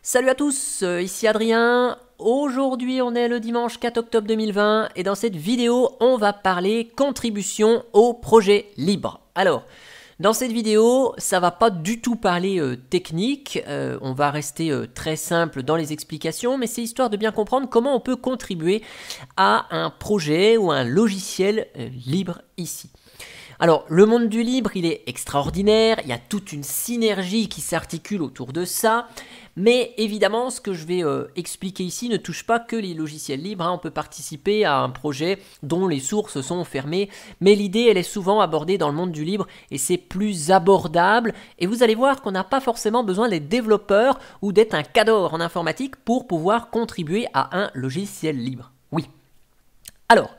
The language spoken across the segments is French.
Salut à tous, ici Adrien. Aujourd'hui on est le dimanche 4 octobre 2020 et dans cette vidéo on va parler contribution au projet libre. Alors, dans cette vidéo ça va pas du tout parler technique, on va rester très simple dans les explications, mais c'est histoire de bien comprendre comment on peut contribuer à un projet ou un logiciel libre ici. Alors, le monde du libre, il est extraordinaire, il y a toute une synergie qui s'articule autour de ça, mais évidemment, ce que je vais expliquer ici ne touche pas que les logiciels libres, hein. On peut participer à un projet dont les sources sont fermées, mais l'idée, elle est souvent abordée dans le monde du libre et c'est plus abordable, et vous allez voir qu'on n'a pas forcément besoin d'être développeur ou d'être un cador en informatique pour pouvoir contribuer à un logiciel libre. Oui. Alors,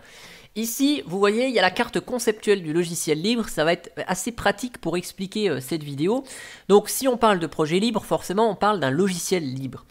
ici, vous voyez, il y a la carte conceptuelle du logiciel libre, ça va être assez pratique pour expliquer cette vidéo. Donc si on parle de projet libre, forcément on parle d'un logiciel libre.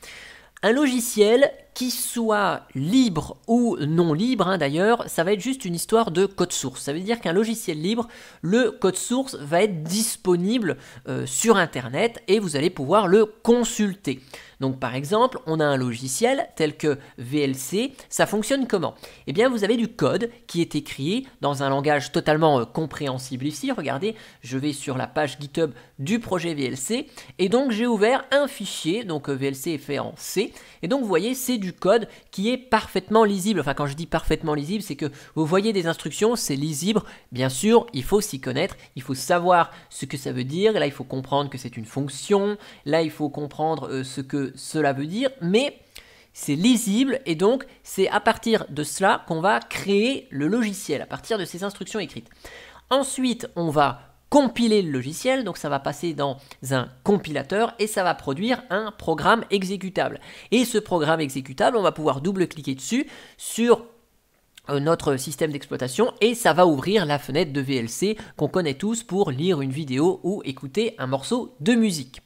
Un logiciel qui soit libre ou non libre, hein, d'ailleurs, ça va être juste une histoire de code source. Ça veut dire qu'un logiciel libre, le code source va être disponible sur Internet et vous allez pouvoir le consulter. Donc par exemple, on a un logiciel tel que VLC, ça fonctionne comment? Eh bien vous avez du code qui est écrit dans un langage totalement compréhensible ici. Regardez, je vais sur la page GitHub du projet VLC et donc j'ai ouvert un fichier, donc VLC est fait en C, et donc vous voyez c'est du code qui est parfaitement lisible. Enfin quand je dis parfaitement lisible, c'est que vous voyez des instructions, c'est lisible. Bien sûr, il faut s'y connaître, il faut savoir ce que ça veut dire, là il faut comprendre que c'est une fonction, là il faut comprendre ce que cela veut dire, mais c'est lisible et donc c'est à partir de cela qu'on va créer le logiciel, à partir de ces instructions écrites. Ensuite, on va compiler le logiciel, donc ça va passer dans un compilateur et ça va produire un programme exécutable. Et ce programme exécutable, on va pouvoir double-cliquer dessus sur notre système d'exploitation et ça va ouvrir la fenêtre de VLC qu'on connaît tous pour lire une vidéo ou écouter un morceau de musique.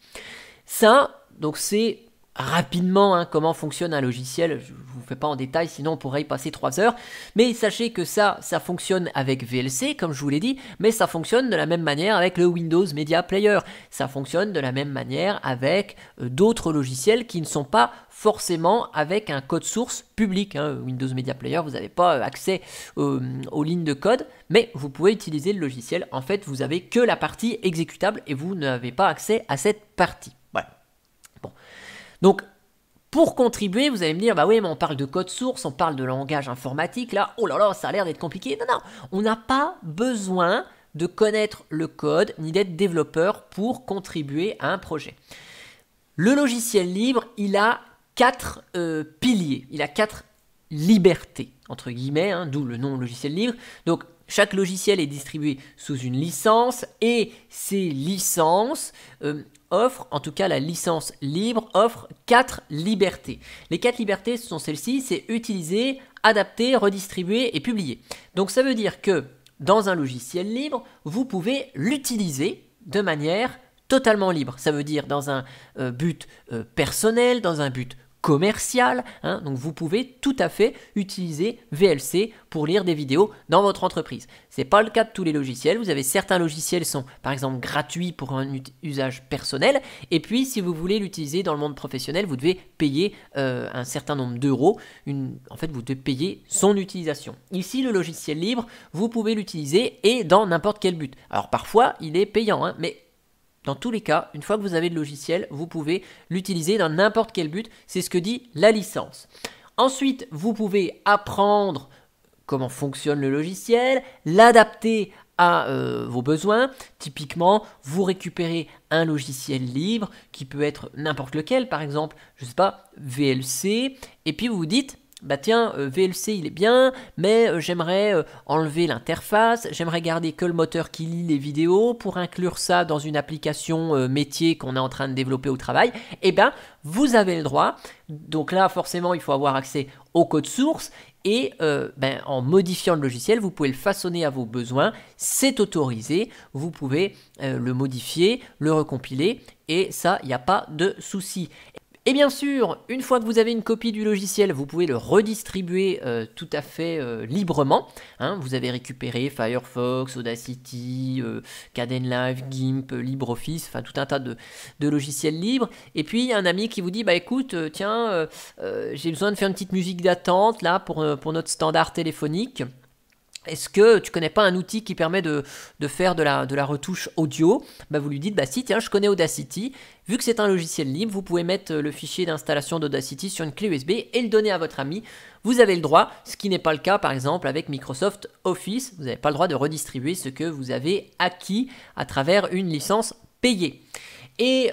Ça, donc c'est rapidement hein, comment fonctionne un logiciel. Je ne vous fais pas en détail, sinon on pourrait y passer 3 heures. Mais sachez que ça fonctionne avec VLC, comme je vous l'ai dit, mais ça fonctionne de la même manière avec le Windows Media Player. Ça fonctionne de la même manière avec d'autres logiciels qui ne sont pas forcément avec un code source public. Hein. Windows Media Player, vous n'avez pas accès aux lignes de code, mais vous pouvez utiliser le logiciel. En fait, vous n'avez que la partie exécutable et vous n'avez pas accès à cette partie. Voilà. Bon. Donc, pour contribuer, vous allez me dire, bah oui, mais on parle de code source, on parle de langage informatique, là, oh là là, ça a l'air d'être compliqué. Non, non, on n'a pas besoin de connaître le code, ni d'être développeur pour contribuer à un projet. Le logiciel libre, il a 4 piliers, il a 4 libertés, entre guillemets, hein, d'où le nom logiciel libre. Donc, chaque logiciel est distribué sous une licence et ces licences offrent, en tout cas la licence libre, offre 4 libertés. Les 4 libertés, ce sont celles-ci, c'est utiliser, adapter, redistribuer et publier. Donc ça veut dire que dans un logiciel libre, vous pouvez l'utiliser de manière totalement libre. Ça veut dire dans un but personnel, dans un but commercial, hein, donc vous pouvez tout à fait utiliser VLC pour lire des vidéos dans votre entreprise. Ce n'est pas le cas de tous les logiciels, vous avez certains logiciels qui sont par exemple gratuits pour un usage personnel, et puis si vous voulez l'utiliser dans le monde professionnel, vous devez payer un certain nombre d'euros, en fait vous devez payer son utilisation. Ici le logiciel libre, vous pouvez l'utiliser et dans n'importe quel but. Alors parfois il est payant, hein, mais dans tous les cas, une fois que vous avez le logiciel, vous pouvez l'utiliser dans n'importe quel but. C'est ce que dit la licence. Ensuite, vous pouvez apprendre comment fonctionne le logiciel, l'adapter à vos besoins. Typiquement, vous récupérez un logiciel libre qui peut être n'importe lequel, par exemple, je ne sais pas, VLC, et puis vous vous dites, bah tiens, VLC il est bien, mais j'aimerais enlever l'interface, j'aimerais garder que le moteur qui lit les vidéos pour inclure ça dans une application métier qu'on est en train de développer au travail. Et bien, vous avez le droit. Donc là, forcément, il faut avoir accès au code source et en modifiant le logiciel, vous pouvez le façonner à vos besoins. C'est autorisé, vous pouvez le modifier, le recompiler et ça, il n'y a pas de souci. Et bien sûr, une fois que vous avez une copie du logiciel, vous pouvez le redistribuer tout à fait librement. Hein. Vous avez récupéré Firefox, Audacity, Kdenlive, GIMP, LibreOffice, enfin tout un tas de logiciels libres. Et puis il y a un ami qui vous dit, bah écoute, tiens, j'ai besoin de faire une petite musique d'attente là pour notre standard téléphonique. Est-ce que tu connais pas un outil qui permet de faire de la retouche audio? Bah vous lui dites, bah si, tiens, je connais Audacity. Vu que c'est un logiciel libre, vous pouvez mettre le fichier d'installation d'Audacity sur une clé USB et le donner à votre ami. Vous avez le droit, ce qui n'est pas le cas par exemple avec Microsoft Office. Vous n'avez pas le droit de redistribuer ce que vous avez acquis à travers une licence payée. Et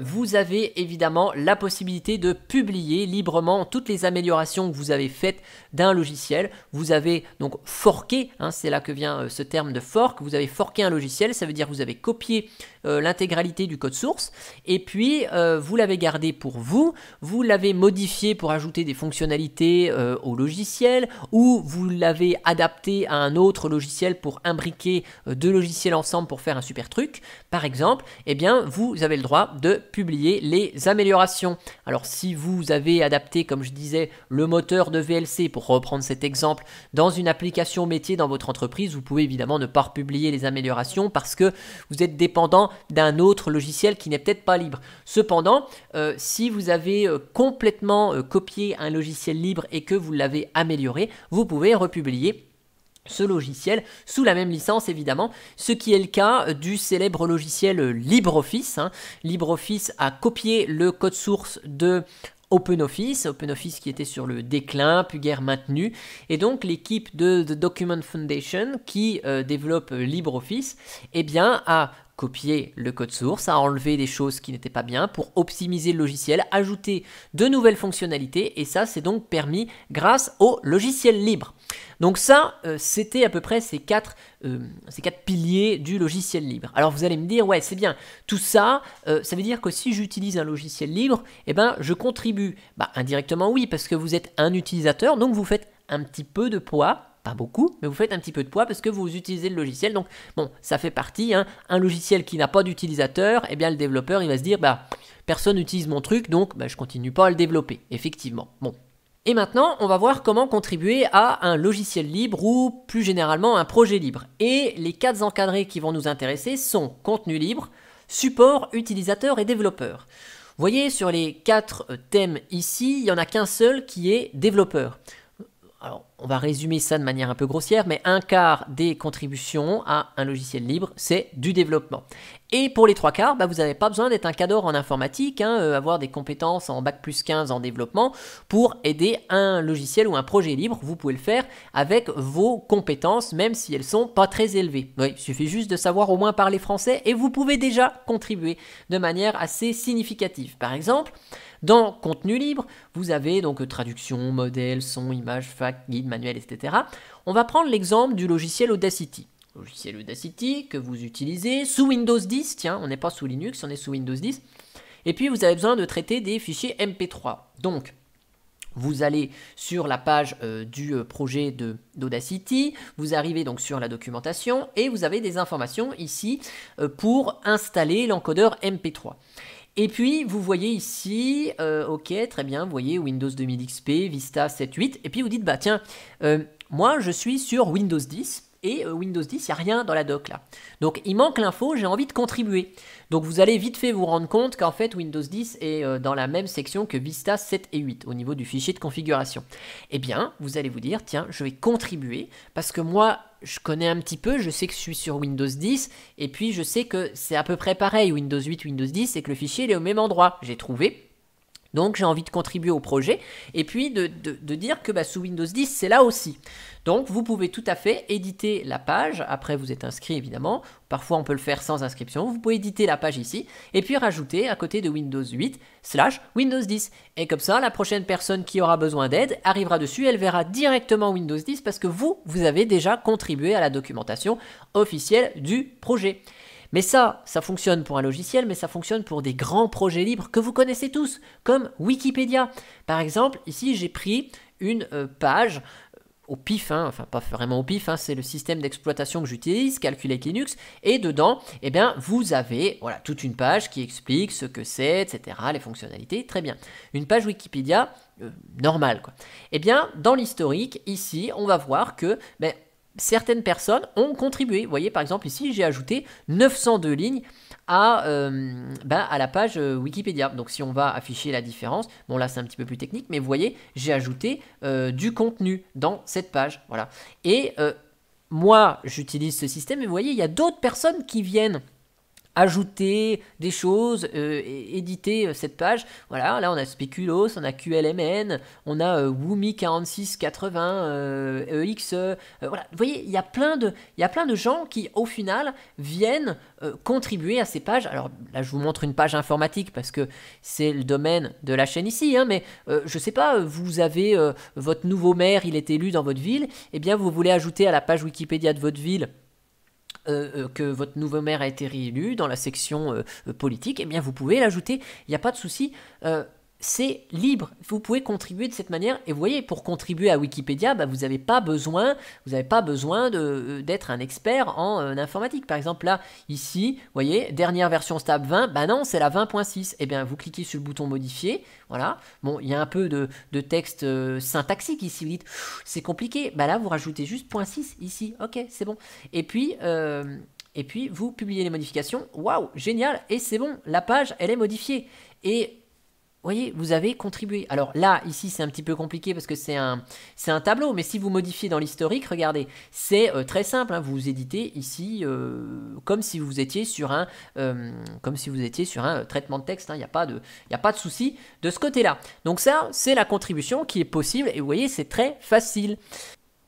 vous avez évidemment la possibilité de publier librement toutes les améliorations que vous avez faites d'un logiciel. Vous avez donc forké, hein, c'est là que vient ce terme de fork, vous avez forké un logiciel, ça veut dire que vous avez copié l'intégralité du code source, et puis vous l'avez gardé pour vous, vous l'avez modifié pour ajouter des fonctionnalités au logiciel, ou vous l'avez adapté à un autre logiciel pour imbriquer deux logiciels ensemble pour faire un super truc, par exemple, eh bien vous avez le droit de publier les améliorations. Alors si vous avez adapté, comme je disais, le moteur de VLC, pour reprendre cet exemple, dans une application métier dans votre entreprise, vous pouvez évidemment ne pas republier les améliorations parce que vous êtes dépendant d'un autre logiciel qui n'est peut-être pas libre. Cependant, si vous avez complètement copié un logiciel libre et que vous l'avez amélioré, vous pouvez republier ce logiciel sous la même licence évidemment, ce qui est le cas du célèbre logiciel LibreOffice. Hein. LibreOffice a copié le code source de OpenOffice qui était sur le déclin, puis guère maintenu, et donc l'équipe de The Document Foundation qui développe LibreOffice, eh bien a copié le code source, a enlevé des choses qui n'étaient pas bien pour optimiser le logiciel, ajouter de nouvelles fonctionnalités, et ça c'est donc permis grâce au logiciel libre. Donc ça, c'était à peu près ces quatre piliers du logiciel libre. Alors vous allez me dire, ouais c'est bien, tout ça, ça veut dire que si j'utilise un logiciel libre, eh ben je contribue. Bah indirectement oui, parce que vous êtes un utilisateur, donc vous faites un petit peu de poids, pas beaucoup, mais vous faites un petit peu de poids parce que vous utilisez le logiciel. Donc bon, ça fait partie, hein, un logiciel qui n'a pas d'utilisateur, eh bien le développeur il va se dire, bah personne n'utilise mon truc, donc bah, je continue pas à le développer, effectivement. Bon. Et maintenant, on va voir comment contribuer à un logiciel libre ou plus généralement un projet libre. Et les quatre encadrés qui vont nous intéresser sont contenu libre, support, utilisateur et développeur. Vous voyez, sur les quatre thèmes ici, il n'y en a qu'un seul qui est développeur. Alors, on va résumer ça de manière un peu grossière, mais un quart des contributions à un logiciel libre, c'est du développement. Et pour les trois quarts, bah, vous n'avez pas besoin d'être un cadre en informatique, hein, avoir des compétences en bac+15 en développement pour aider un logiciel ou un projet libre. Vous pouvez le faire avec vos compétences, même si elles ne sont pas très élevées. Oui, il suffit juste de savoir au moins parler français et vous pouvez déjà contribuer de manière assez significative. Par exemple, dans contenu libre, vous avez donc traduction, modèle, son, image, fact, guide, manuel, etc. On va prendre l'exemple du logiciel Audacity. Logiciel Audacity que vous utilisez sous Windows 10, tiens, on n'est pas sous Linux, on est sous Windows 10. Et puis vous avez besoin de traiter des fichiers MP3. Donc, vous allez sur la page du projet d'Audacity, vous arrivez donc sur la documentation et vous avez des informations ici pour installer l'encodeur MP3. Et puis, vous voyez ici, ok, très bien, vous voyez Windows 2000 XP, Vista 7.8, et puis vous dites, bah tiens, moi je suis sur Windows 10, et Windows 10, il n'y a rien dans la doc là. Donc il manque l'info, j'ai envie de contribuer. Donc vous allez vite fait vous rendre compte qu'en fait Windows 10 est dans la même section que Vista 7 et 8 au niveau du fichier de configuration. Eh bien, vous allez vous dire, tiens, je vais contribuer parce que moi, je connais un petit peu, je sais que je suis sur Windows 10 et puis je sais que c'est à peu près pareil, Windows 8, Windows 10 et que le fichier il est au même endroit. J'ai trouvé. Donc j'ai envie de contribuer au projet et puis de dire que bah, sous Windows 10 c'est là aussi. Donc vous pouvez tout à fait éditer la page, après vous êtes inscrit évidemment, parfois on peut le faire sans inscription, vous pouvez éditer la page ici et puis rajouter à côté de Windows 8/Windows 10. Et comme ça la prochaine personne qui aura besoin d'aide arrivera dessus, elle verra directement Windows 10 parce que vous avez déjà contribué à la documentation officielle du projet. Mais ça fonctionne pour un logiciel, mais ça fonctionne pour des grands projets libres que vous connaissez tous, comme Wikipédia. Par exemple, ici j'ai pris une page au pif, hein, enfin pas vraiment au pif, hein, c'est le système d'exploitation que j'utilise, Calculate Linux, et dedans, eh bien, vous avez voilà, toute une page qui explique ce que c'est, etc., les fonctionnalités, très bien. Une page Wikipédia normale, quoi. Eh bien, dans l'historique, ici, on va voir que certaines personnes ont contribué. Vous voyez, par exemple, ici, j'ai ajouté 902 lignes à la page Wikipédia. Donc si on va afficher la différence, bon là c'est un petit peu plus technique, mais vous voyez, j'ai ajouté du contenu dans cette page. Voilà. Et moi, j'utilise ce système, et vous voyez, il y a d'autres personnes qui viennent ajouter des choses, éditer cette page. Voilà, là on a Speculoos, on a QLMN, on a Wumi 4680, EXE. Voilà, vous voyez, il y a plein de gens qui au final viennent contribuer à ces pages. Alors là je vous montre une page informatique parce que c'est le domaine de la chaîne ici, hein, mais je sais pas, vous avez votre nouveau maire, il est élu dans votre ville, et bien vous voulez ajouter à la page Wikipédia de votre ville que votre nouveau maire a été réélu dans la section politique, eh bien vous pouvez l'ajouter, il n'y a pas de souci, c'est libre, vous pouvez contribuer de cette manière, et vous voyez, pour contribuer à Wikipédia, vous n'avez pas besoin d'être un expert en informatique. Par exemple là, ici, vous voyez, dernière version stable 20, non, c'est la 20.6, et bien vous cliquez sur le bouton modifier, voilà, bon, il y a un peu de texte syntaxique ici, vous dites, c'est compliqué, là vous rajoutez juste .6 ici, ok, c'est bon, et puis vous publiez les modifications, waouh, génial, et c'est bon, la page, elle est modifiée, et voyez, vous avez contribué. Alors là, ici, c'est un petit peu compliqué parce que c'est un tableau, mais si vous modifiez dans l'historique, regardez, c'est très simple, hein, vous éditez ici comme si vous étiez sur un traitement de texte, il n'y a pas de souci de ce côté-là. Donc ça, c'est la contribution qui est possible, et vous voyez, c'est très facile.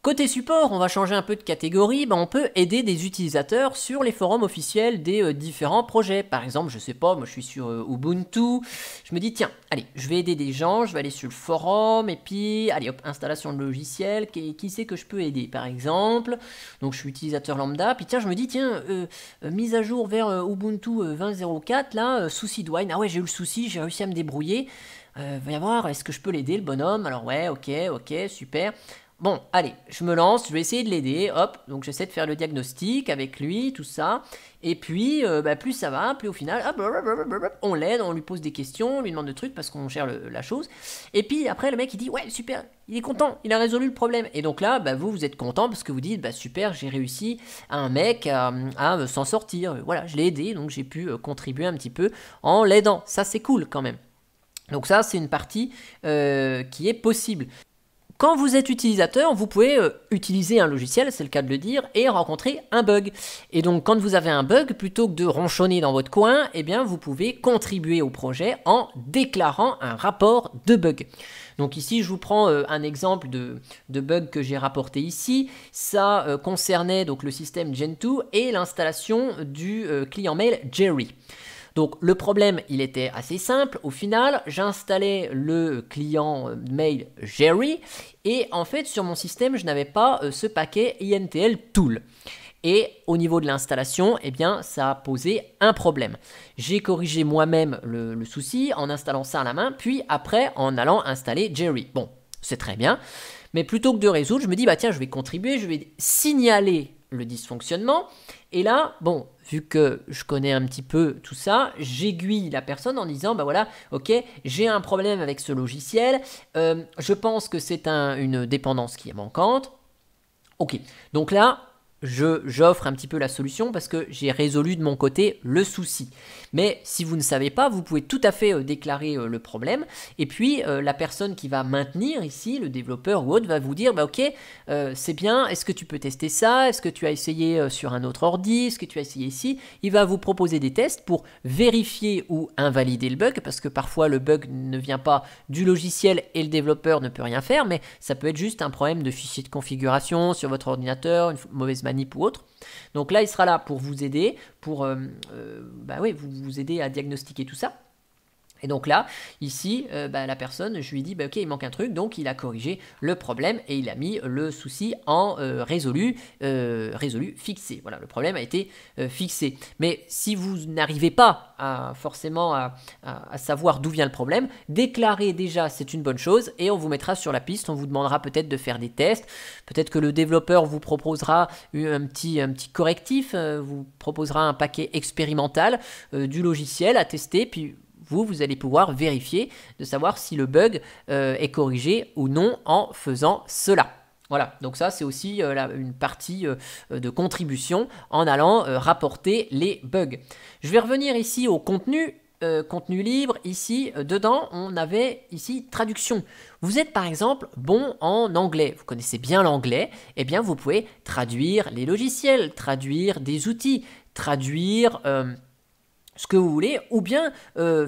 Côté support, on va changer un peu de catégorie, on peut aider des utilisateurs sur les forums officiels des différents projets. Par exemple, je sais pas, moi je suis sur Ubuntu, je me dis tiens, allez, je vais aider des gens, je vais aller sur le forum, et puis, allez hop, installation de logiciel, qui c'est que je peux aider par exemple. Donc je suis utilisateur lambda, puis tiens, je me dis tiens, mise à jour vers Ubuntu 20.04, là, souci de Wine, ah ouais, j'ai eu le souci, j'ai réussi à me débrouiller, va y avoir, est-ce que je peux l'aider le bonhomme? Alors ouais, ok, super. Bon, allez, je me lance, je vais essayer de l'aider, hop, donc j'essaie de faire le diagnostic avec lui, tout ça, et puis, plus ça va, plus au final, hop, on l'aide, on lui pose des questions, on lui demande des trucs parce qu'on gère la chose, et puis après le mec il dit, ouais, super, il est content, il a résolu le problème, et donc là, vous êtes content parce que vous dites, super, j'ai réussi à un mec à s'en sortir, voilà, je l'ai aidé, donc j'ai pu contribuer un petit peu en l'aidant, ça c'est cool quand même. Donc ça, c'est une partie qui est possible. Quand vous êtes utilisateur, vous pouvez utiliser un logiciel, c'est le cas de le dire, et rencontrer un bug. Et donc quand vous avez un bug, plutôt que de ronchonner dans votre coin, eh bien vous pouvez contribuer au projet en déclarant un rapport de bug. Donc ici, je vous prends un exemple de bug que j'ai rapporté ici. Ça concernait donc le système Gentoo et l'installation du client mail Jerry. Donc le problème, il était assez simple. Au final, j'installais le client mail Jerry et en fait sur mon système, je n'avais pas ce paquet INTL Tool. Et au niveau de l'installation, eh bien, ça a posé un problème. J'ai corrigé moi-même le souci en installant ça à la main, puis après en allant installer Jerry. Bon, c'est très bien. Mais plutôt que de résoudre, je me dis, tiens, je vais contribuer, je vais signaler le dysfonctionnement. Et là, bon, vu que je connais un petit peu tout ça, j'aiguille la personne en disant, voilà, ok, j'ai un problème avec ce logiciel, je pense que c'est une dépendance qui est manquante. Ok, donc là, j'offre un petit peu la solution parce que j'ai résolu de mon côté le souci. Mais si vous ne savez pas, vous pouvez tout à fait déclarer le problème. Et puis, la personne qui va maintenir ici, le développeur ou autre, va vous dire, ok, c'est bien, est-ce que tu peux tester ça? Est-ce que tu as essayé sur un autre ordi? Est-ce que tu as essayé ici? Il va vous proposer des tests pour vérifier ou invalider le bug, parce que parfois le bug ne vient pas du logiciel et le développeur ne peut rien faire, mais ça peut être juste un problème de fichier de configuration sur votre ordinateur, une mauvaise manip ou autre. Donc là, il sera là pour vous aider, pour vous aider à diagnostiquer tout ça. Et donc là, ici, la personne, je lui dis, ok, il manque un truc, donc il a corrigé le problème et il a mis le souci en résolu, fixé. Voilà, le problème a été fixé. Mais si vous n'arrivez pas forcément à savoir d'où vient le problème, déclarer déjà, c'est une bonne chose et on vous mettra sur la piste, on vous demandera peut-être de faire des tests, peut-être que le développeur vous proposera un petit correctif, vous proposera un paquet expérimental du logiciel à tester, puis vous allez pouvoir vérifier de savoir si le bug est corrigé ou non en faisant cela. Voilà, donc ça c'est aussi une partie de contribution en allant rapporter les bugs. Je vais revenir ici au contenu. Contenu libre, ici, dedans, on avait ici traduction. Vous êtes par exemple bon en anglais, vous connaissez bien l'anglais, eh bien vous pouvez traduire les logiciels, traduire des outils, traduire ce que vous voulez, ou bien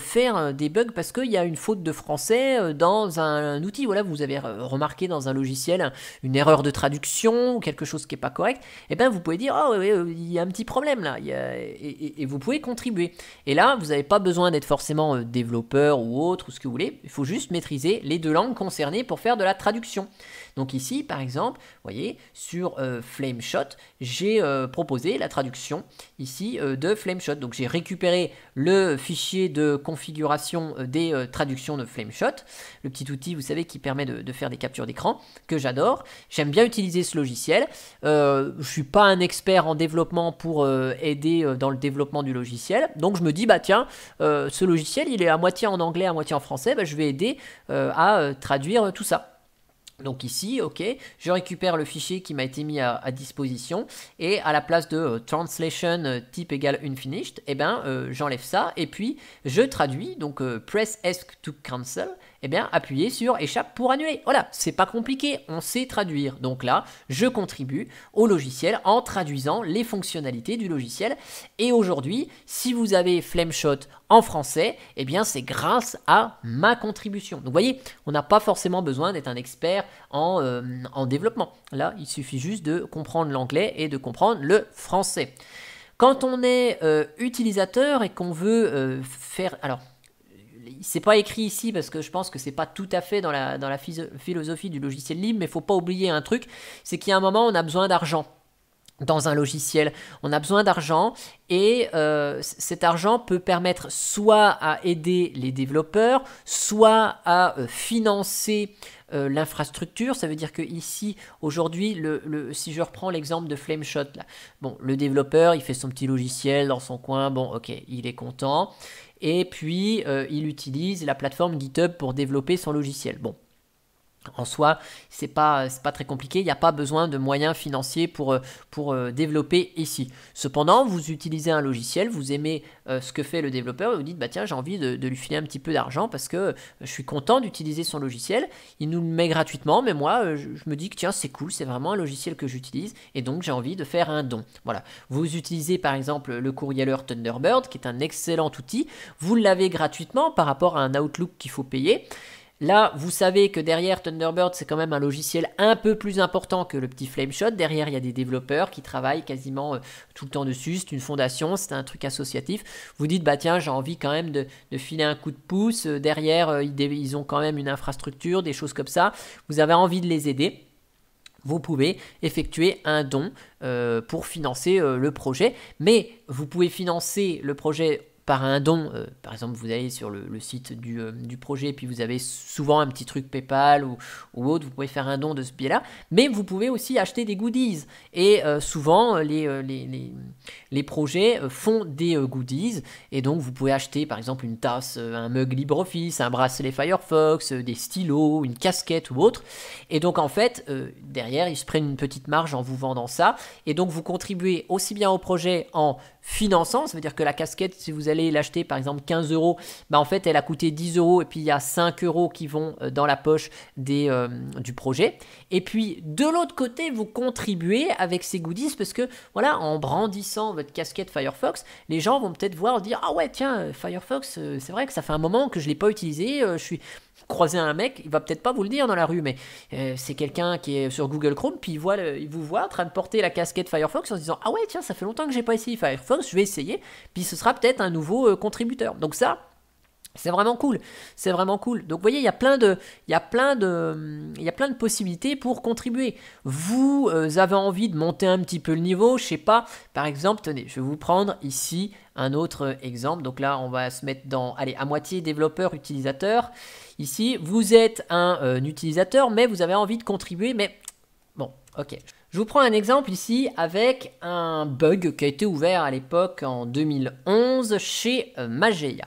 faire des bugs parce qu'il y a une faute de français dans un outil. Voilà, vous avez remarqué dans un logiciel une erreur de traduction ou quelque chose qui n'est pas correct, et bien vous pouvez dire oh oui, il y a un petit problème là, et vous pouvez contribuer. Et là, vous n'avez pas besoin d'être forcément développeur ou autre, ou ce que vous voulez, il faut juste maîtriser les deux langues concernées pour faire de la traduction. Donc ici, par exemple, vous voyez, sur Flameshot, j'ai proposé la traduction ici de Flameshot. Donc j'ai récupéré le fichier de configuration des traductions de Flameshot, le petit outil, vous savez, qui permet de faire des captures d'écran, que j'adore. J'aime bien utiliser ce logiciel. Je ne suis pas un expert en développement pour aider dans le développement du logiciel. Donc je me dis, bah tiens, ce logiciel, il est à moitié en anglais, à moitié en français, bah, je vais aider à traduire tout ça. Donc ici, ok, je récupère le fichier qui m'a été mis à disposition et à la place de translation type égale unfinished, eh ben, j'enlève ça et puis je traduis, donc press ESC to cancel, eh bien, appuyez sur échappe pour annuler. Voilà, c'est pas compliqué, on sait traduire. Donc là, je contribue au logiciel en traduisant les fonctionnalités du logiciel. Et aujourd'hui, si vous avez Flameshot en français, eh bien, c'est grâce à ma contribution. Donc, vous voyez, on n'a pas forcément besoin d'être un expert en développement. Là, il suffit juste de comprendre l'anglais et de comprendre le français. Quand on est utilisateur et qu'on veut faire... Alors, c'est pas écrit ici parce que je pense que c'est pas tout à fait dans la philosophie du logiciel libre, mais il faut pas oublier un truc, c'est qu'il y a un moment où on a besoin d'argent. Dans un logiciel, on a besoin d'argent et cet argent peut permettre soit à aider les développeurs, soit à financer l'infrastructure. Ça veut dire que ici, aujourd'hui, si je reprends l'exemple de Flameshot, là, bon, le développeur, il fait son petit logiciel dans son coin, bon, ok, il est content, et puis il utilise la plateforme GitHub pour développer son logiciel. Bon. En soi, c'est pas très compliqué, il n'y a pas besoin de moyens financiers pour développer ici. Cependant, vous utilisez un logiciel, vous aimez ce que fait le développeur et vous dites, bah tiens, j'ai envie de lui filer un petit peu d'argent parce que je suis content d'utiliser son logiciel. Il nous le met gratuitement, mais moi, je me dis que tiens, c'est cool, c'est vraiment un logiciel que j'utilise et donc j'ai envie de faire un don. Voilà. Vous utilisez par exemple le courrieleur Thunderbird, qui est un excellent outil. Vous l'avez gratuitement par rapport à un Outlook qu'il faut payer. Là, vous savez que derrière Thunderbird, c'est quand même un logiciel un peu plus important que le petit Flameshot. Derrière, il y a des développeurs qui travaillent quasiment tout le temps dessus. C'est une fondation, c'est un truc associatif. Vous dites, bah tiens, j'ai envie quand même de filer un coup de pouce. Derrière, ils ont quand même une infrastructure, des choses comme ça. Vous avez envie de les aider. Vous pouvez effectuer un don pour financer le projet. Mais vous pouvez financer le projet par un don, par exemple vous allez sur le site du projet, puis vous avez souvent un petit truc PayPal ou autre, vous pouvez faire un don de ce biais-là, mais vous pouvez aussi acheter des goodies, et souvent les projets font des goodies, et donc vous pouvez acheter par exemple une tasse, un mug LibreOffice, un bracelet Firefox, des stylos, une casquette ou autre, et donc en fait, derrière ils se prennent une petite marge en vous vendant ça, et donc vous contribuez aussi bien au projet en finançant, ça veut dire que la casquette, si vous allez l'acheter par exemple 15 €, bah en fait elle a coûté 10 € et puis il y a 5 € qui vont dans la poche du projet. Et puis de l'autre côté, vous contribuez avec ces goodies parce que voilà, en brandissant votre casquette Firefox, les gens vont peut-être voir dire ah ouais tiens Firefox, c'est vrai que ça fait un moment que je l'ai pas utilisé, je suis croisé un mec, il va peut-être pas vous le dire dans la rue, mais c'est quelqu'un qui est sur Google Chrome, puis il vous voit en train de porter la casquette Firefox en se disant ah ouais tiens ça fait longtemps que j'ai pas essayé Firefox, je vais essayer, puis ce sera peut-être un nouveau contributeur. Donc ça, C'est vraiment cool, c'est vraiment cool. Donc vous voyez, il y a plein de possibilités pour contribuer. Vous avez envie de monter un petit peu le niveau, je sais pas. Par exemple, tenez, je vais vous prendre ici un autre exemple. Donc là, on va se mettre dans, allez, à moitié développeur, utilisateur. Ici, vous êtes un utilisateur, mais vous avez envie de contribuer, mais bon, ok. Je vous prends un exemple ici avec un bug qui a été ouvert à l'époque en 2011 chez Mageia.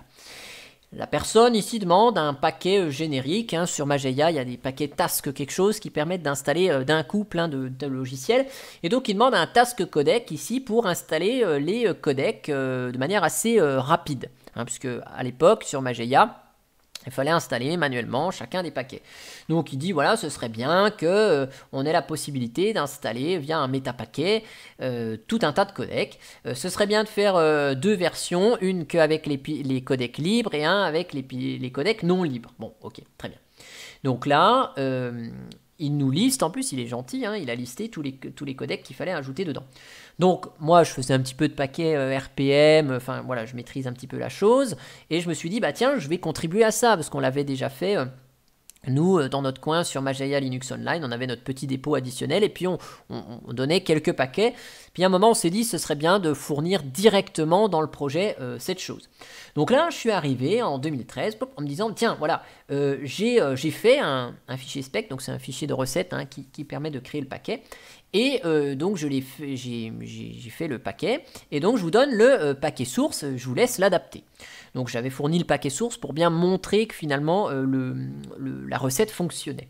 La personne ici demande un paquet générique. Sur Mageia, il y a des paquets task quelque chose qui permettent d'installer d'un coup plein de logiciels. Et donc, il demande un task codec ici pour installer les codecs de manière assez rapide. Puisque à l'époque, sur Mageia, il fallait installer manuellement chacun des paquets. Donc il dit voilà, ce serait bien que on ait la possibilité d'installer via un métapaquet tout un tas de codecs. Ce serait bien de faire deux versions, une qu'avec les codecs libres et un avec les codecs non libres. Bon, ok, très bien. Donc là, il nous liste, en plus il est gentil, il a listé tous les codecs qu'il fallait ajouter dedans. Donc moi je faisais un petit peu de paquet RPM, enfin voilà, je maîtrise un petit peu la chose, et je me suis dit bah tiens, je vais contribuer à ça, parce qu'on l'avait déjà fait, nous dans notre coin sur Mageia Linux Online, on avait notre petit dépôt additionnel, et puis on donnait quelques paquets, puis à un moment on s'est dit ce serait bien de fournir directement dans le projet cette chose. Donc là je suis arrivé en 2013 en me disant tiens voilà, j'ai fait un fichier spec, donc c'est un fichier de recettes qui permet de créer le paquet. Et donc j'ai fait le paquet, et donc je vous donne le paquet source, je vous laisse l'adapter. Donc j'avais fourni le paquet source pour bien montrer que finalement la recette fonctionnait.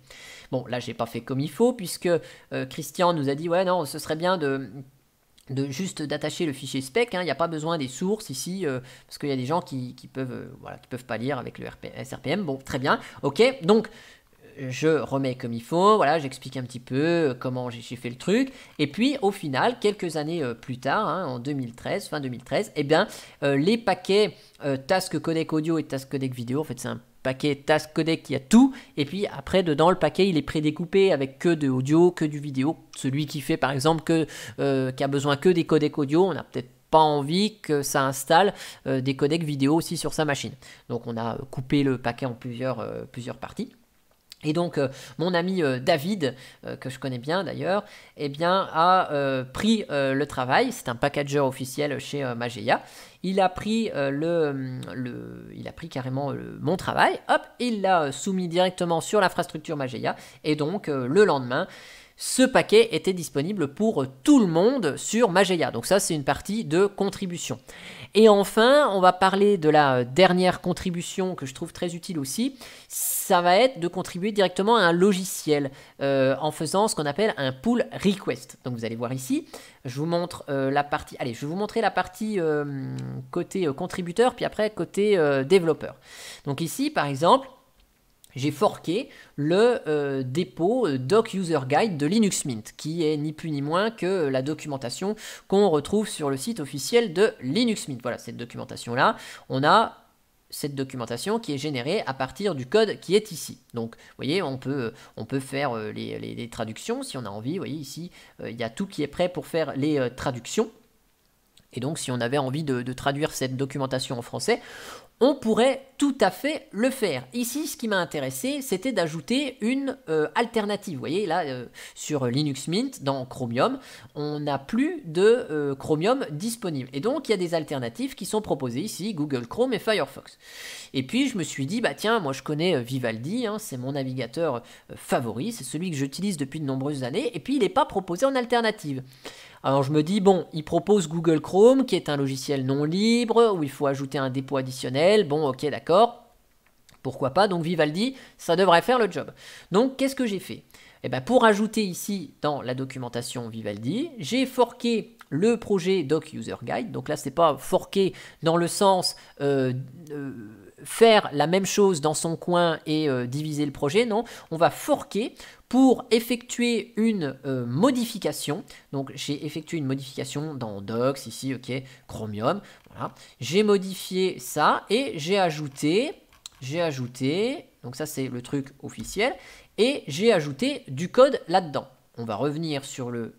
Bon là j'ai pas fait comme il faut, puisque Christian nous a dit ouais non, ce serait bien de juste d'attacher le fichier spec, il n'y a pas besoin des sources ici, parce qu'il y a des gens qui peuvent pas lire avec le SRPM. Bon très bien, ok, donc je remets comme il faut, voilà, j'explique un petit peu comment j'ai fait le truc, et puis au final, quelques années plus tard, en 2013, fin 2013, eh bien, les paquets task codec audio et task codec vidéo, en fait c'est un paquet task codec qui a tout, et puis après dedans le paquet il est prédécoupé avec que de audio, que du vidéo. Celui qui fait par exemple qui a besoin que des codecs audio, on n'a peut-être pas envie que ça installe des codecs vidéo aussi sur sa machine. Donc on a coupé le paquet en plusieurs parties. Et donc mon ami David, que je connais bien d'ailleurs, eh bien, a pris le travail. C'est un packager officiel chez Mageia. Il a pris carrément mon travail, hop, il l'a soumis directement sur l'infrastructure Mageia, et donc le lendemain, ce paquet était disponible pour tout le monde sur Mageia. Donc ça, c'est une partie de contribution. Et enfin, on va parler de la dernière contribution que je trouve très utile aussi. Ça va être de contribuer directement à un logiciel en faisant ce qu'on appelle un pull request. Donc vous allez voir ici, je vous montre la partie. Allez, je vais vous montrer la partie côté contributeur, puis après côté développeur. Donc ici, par exemple, j'ai forqué le dépôt Doc User Guide de Linux Mint, qui est ni plus ni moins que la documentation qu'on retrouve sur le site officiel de Linux Mint. Voilà, cette documentation-là, on a cette documentation qui est générée à partir du code qui est ici. Donc, vous voyez, on peut faire les traductions si on a envie. Vous voyez, ici, il y a tout qui est prêt pour faire les traductions. Et donc, si on avait envie de traduire cette documentation en français, on pourrait tout à fait le faire. Ici, ce qui m'a intéressé, c'était d'ajouter une alternative. Vous voyez, là, sur Linux Mint, dans Chromium, on n'a plus de Chromium disponible. Et donc, il y a des alternatives qui sont proposées ici, Google Chrome et Firefox. Et puis, je me suis dit, bah tiens, moi je connais Vivaldi, c'est mon navigateur favori, c'est celui que j'utilise depuis de nombreuses années, et puis il n'est pas proposé en alternative. Alors je me dis, bon, il propose Google Chrome, qui est un logiciel non libre, où il faut ajouter un dépôt additionnel. Bon, ok, d'accord. Pourquoi pas? Donc Vivaldi, ça devrait faire le job. Donc, qu'est-ce que j'ai fait? Eh bien, pour ajouter ici, dans la documentation Vivaldi, j'ai forqué le projet Doc User Guide. Donc là, c'est pas forqué dans le sens faire la même chose dans son coin et diviser le projet. Non, on va forquer pour effectuer une modification. Donc j'ai effectué une modification dans Docs, ici, ok, Chromium. Voilà. J'ai modifié ça et j'ai ajouté, donc ça c'est le truc officiel, et j'ai ajouté du code là-dedans. On va revenir sur le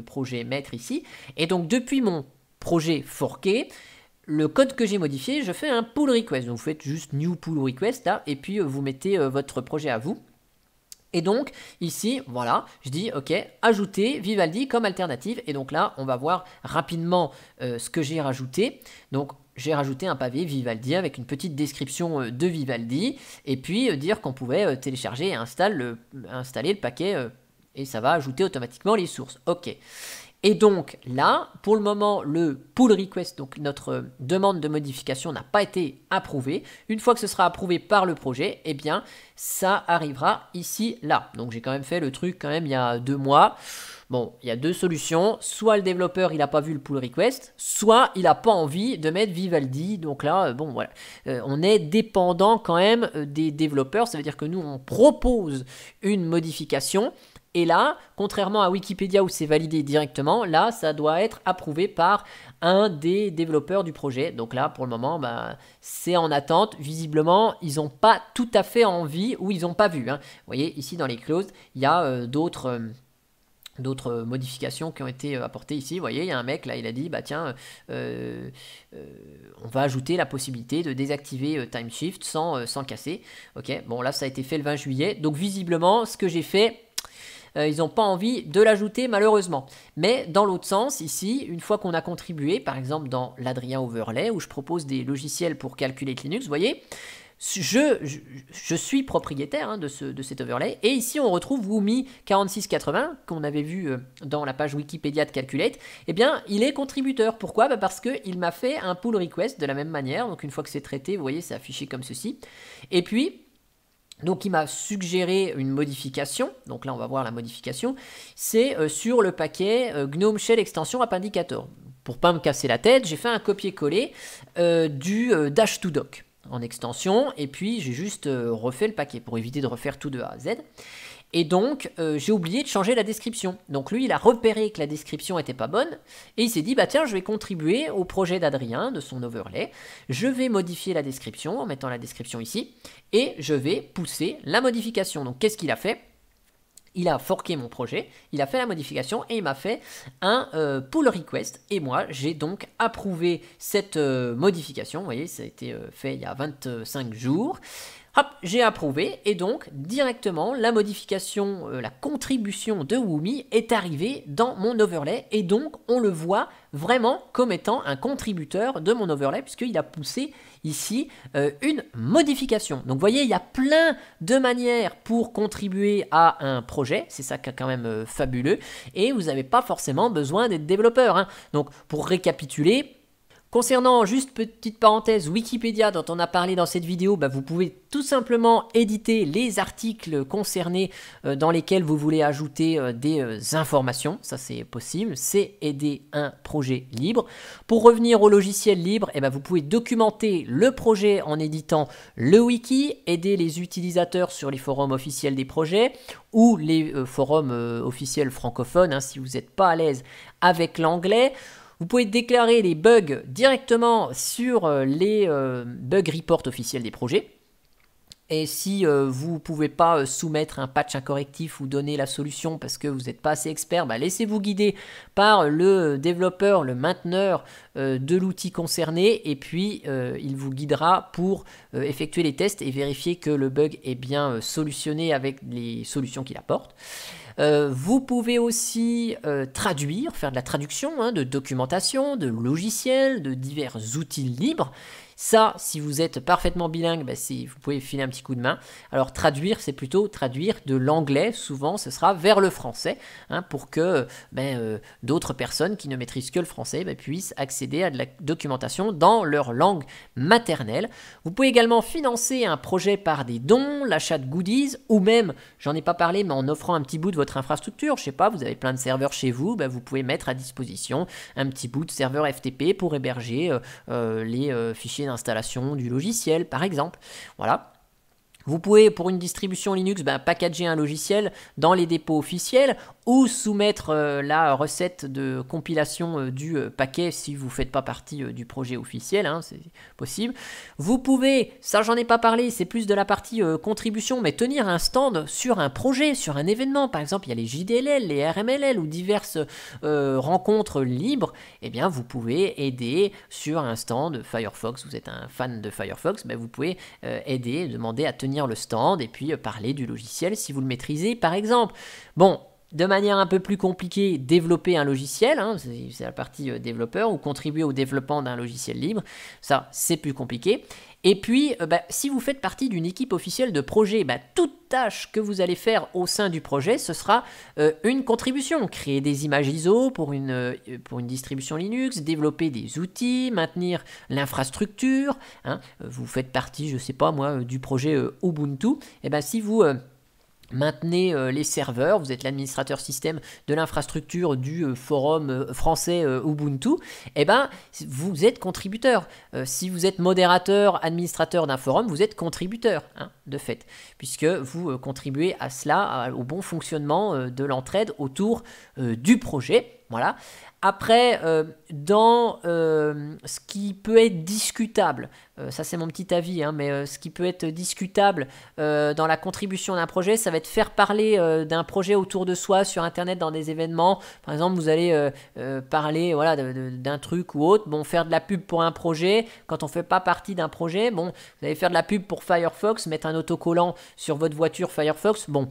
projet maître ici. Et donc depuis mon projet forqué, le code que j'ai modifié, je fais un pull request. Donc vous faites juste new pull request là, et puis vous mettez votre projet à vous. Et donc ici, voilà, je dis ok, ajouter Vivaldi comme alternative. Et donc là, on va voir rapidement ce que j'ai rajouté. Donc j'ai rajouté un pavé Vivaldi avec une petite description de Vivaldi. Et puis dire qu'on pouvait télécharger et installer le paquet et ça va ajouter automatiquement les sources. Ok. Et donc là, pour le moment, le pull request, donc notre demande de modification n'a pas été approuvée. Une fois que ce sera approuvé par le projet, eh bien, ça arrivera ici, là. Donc j'ai quand même fait le truc quand même il y a 2 mois. Bon, il y a 2 solutions. Soit le développeur, il n'a pas vu le pull request, soit il n'a pas envie de mettre Vivaldi. Donc là, bon, voilà. On est dépendant quand même des développeurs. Ça veut dire que nous, on propose une modification. Et là, contrairement à Wikipédia où c'est validé directement, là, ça doit être approuvé par un des développeurs du projet. Donc là, pour le moment, bah, c'est en attente. Visiblement, ils n'ont pas tout à fait envie ou ils n'ont pas vu. Hein. Vous voyez, ici dans les clauses, il y a d'autres modifications qui ont été apportées ici. Vous voyez, il y a un mec là, il a dit, bah tiens, on va ajouter la possibilité de désactiver TimeShift sans casser. Ok, bon là, ça a été fait le 20 juillet. Donc visiblement, ce que j'ai fait... ils n'ont pas envie de l'ajouter malheureusement. Mais dans l'autre sens, ici, une fois qu'on a contribué, par exemple dans l'Adrien Overlay, où je propose des logiciels pour Calculate Linux, vous voyez, je suis propriétaire de cet overlay. Et ici, on retrouve Wumi 4680, qu'on avait vu dans la page Wikipédia de Calculate. Eh bien, il est contributeur. Pourquoi ? Bah parce qu'il m'a fait un pull request de la même manière. Donc, une fois que c'est traité, vous voyez, c'est affiché comme ceci. Et puis... donc il m'a suggéré une modification, donc là on va voir la modification, c'est sur le paquet GNOME Shell Extension App Indicator. Pour pas me casser la tête, j'ai fait un copier-coller du Dash2Doc en extension, et puis j'ai juste refait le paquet pour éviter de refaire tout de A à Z. Et donc, j'ai oublié de changer la description. Donc lui, il a repéré que la description n'était pas bonne, et il s'est dit, bah tiens, je vais contribuer au projet d'Adrien, de son overlay. Je vais modifier la description en mettant la description ici, et je vais pousser la modification. Donc qu'est-ce qu'il a fait ? Il a forqué mon projet, il a fait la modification et il m'a fait un pull request. Et moi, j'ai donc approuvé cette modification. Vous voyez, ça a été fait il y a 25 jours. Hop, j'ai approuvé et donc directement la modification, la contribution de Wumi est arrivée dans mon overlay et donc on le voit vraiment comme étant un contributeur de mon overlay puisqu'il a poussé ici une modification. Donc vous voyez, il y a plein de manières pour contribuer à un projet, c'est ça qui est quand même fabuleux et vous n'avez pas forcément besoin d'être développeur. Hein. Donc pour récapituler, concernant, juste petite parenthèse, Wikipédia dont on a parlé dans cette vidéo, bah vous pouvez tout simplement éditer les articles concernés dans lesquels vous voulez ajouter des informations. Ça c'est possible, c'est aider un projet libre. Pour revenir au logiciel libre, eh ben, vous pouvez documenter le projet en éditant le wiki, aider les utilisateurs sur les forums officiels des projets ou les forums officiels francophones hein, si vous n'êtes pas à l'aise avec l'anglais. Vous pouvez déclarer les bugs directement sur les bug reports officiels des projets. Et si vous ne pouvez pas soumettre un patch, un correctif ou donner la solution parce que vous n'êtes pas assez expert, bah laissez-vous guider par le développeur, le mainteneur de l'outil concerné et puis il vous guidera pour effectuer les tests et vérifier que le bug est bien solutionné avec les solutions qu'il apporte. Vous pouvez aussi traduire, faire de la traduction hein, de documentation, de logiciels, de divers outils libres. Ça, si vous êtes parfaitement bilingue, bah, vous pouvez filer un petit coup de main. Alors traduire, c'est plutôt traduire de l'anglais, souvent ce sera vers le français, hein, pour que d'autres personnes qui ne maîtrisent que le français puissent accéder à de la documentation dans leur langue maternelle. Vous pouvez également financer un projet par des dons, l'achat de goodies, ou même, j'en ai pas parlé, mais en offrant un petit bout de votre infrastructure. Je sais pas, vous avez plein de serveurs chez vous, vous pouvez mettre à disposition un petit bout de serveur FTP pour héberger les fichiers d'installation du logiciel par exemple. Voilà. Vous pouvez, pour une distribution Linux, packager un logiciel dans les dépôts officiels ou soumettre la recette de compilation du paquet si vous ne faites pas partie du projet officiel, hein, c'est possible. Vous pouvez, ça j'en ai pas parlé, c'est plus de la partie contribution, mais tenir un stand sur un projet, sur un événement. Par exemple, il y a les JDLL, les RMLL ou diverses rencontres libres. Eh bien, vous pouvez aider sur un stand Firefox. Vous êtes un fan de Firefox, ben vous pouvez aider, demander à tenir le stand et puis parler du logiciel si vous le maîtrisez, par exemple. Bon, de manière un peu plus compliquée, développer un logiciel, hein, c'est la partie développeur, ou contribuer au développement d'un logiciel libre, ça c'est plus compliqué. Et puis, si vous faites partie d'une équipe officielle de projet, toute tâche que vous allez faire au sein du projet, ce sera une contribution. Créer des images ISO pour une distribution Linux, développer des outils, maintenir l'infrastructure. Hein, vous faites partie, je ne sais pas moi, du projet Ubuntu. Et si vous... maintenez les serveurs, vous êtes l'administrateur système de l'infrastructure du forum français Ubuntu, vous êtes contributeur. Si vous êtes modérateur, administrateur d'un forum, vous êtes contributeur, hein, de fait, puisque vous contribuez à cela, au bon fonctionnement de l'entraide autour du projet. Voilà. Après, dans ce qui peut être discutable, ça c'est mon petit avis, hein, mais ce qui peut être discutable dans la contribution d'un projet, ça va être faire parler d'un projet autour de soi sur Internet dans des événements. Par exemple, vous allez parler voilà, d'un truc ou autre, bon, faire de la pub pour un projet. Quand on ne fait pas partie d'un projet, bon, vous allez faire de la pub pour Firefox, mettre un autocollant sur votre voiture Firefox, bon...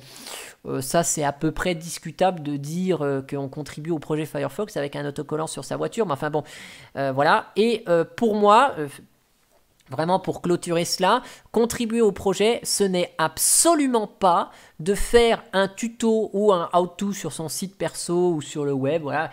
ça c'est à peu près discutable de dire qu'on contribue au projet Firefox avec un autocollant sur sa voiture, mais enfin bon, voilà. Et pour moi, vraiment pour clôturer cela, contribuer au projet, ce n'est absolument pas de faire un tuto ou un how-to sur son site perso ou sur le web. Voilà.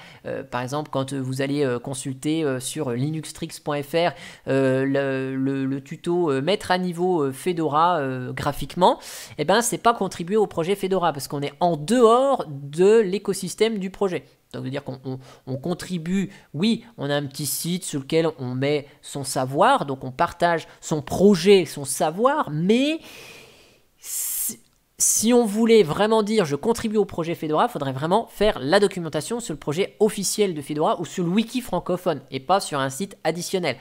Par exemple, quand vous allez consulter sur linuxtricks.fr le tuto mettre à niveau Fedora graphiquement, eh ben, c'est pas contribuer au projet Fedora parce qu'on est en dehors de l'écosystème du projet. Donc, de dire qu'on contribue, oui, on a un petit site sur lequel on met son savoir, donc on partage son projet, son savoir, mais si on voulait vraiment dire je contribue au projet Fedora, il faudrait vraiment faire la documentation sur le projet officiel de Fedora ou sur le wiki francophone et pas sur un site additionnel.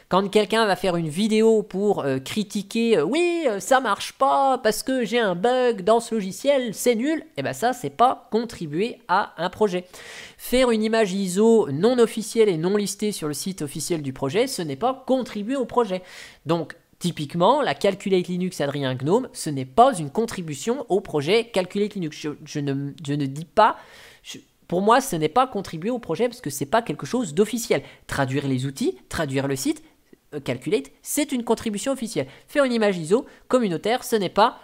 Quand quelqu'un va faire une vidéo pour critiquer oui, ça marche pas parce que j'ai un bug dans ce logiciel, c'est nul, et ben ça, c'est pas contribuer à un projet. Faire une image ISO non officielle et non listée sur le site officiel du projet, ce n'est pas contribuer au projet. Donc, typiquement, la Calculate Linux Adrien Gnome, ce n'est pas une contribution au projet Calculate Linux. Je ne dis pas... Pour moi, ce n'est pas contribuer au projet parce que ce n'est pas quelque chose d'officiel. Traduire les outils, traduire le site, Calculate, c'est une contribution officielle. Faire une image ISO communautaire, ce n'est pas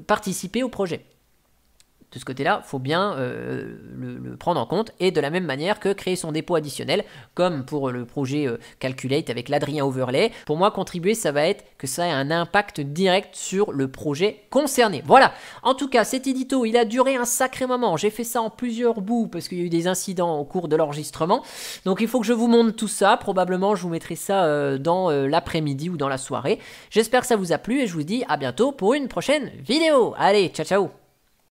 participer au projet. De ce côté-là, il faut bien le prendre en compte. Et de la même manière que créer son dépôt additionnel, comme pour le projet Calculate avec l'Adrien Overlay. Pour moi, contribuer, ça va être que ça ait un impact direct sur le projet concerné. Voilà. En tout cas, cet édito, il a duré un sacré moment. J'ai fait ça en plusieurs bouts parce qu'il y a eu des incidents au cours de l'enregistrement. Donc, il faut que je vous montre tout ça. Probablement, je vous mettrai ça dans l'après-midi ou dans la soirée. J'espère que ça vous a plu et je vous dis à bientôt pour une prochaine vidéo. Allez, ciao, ciao!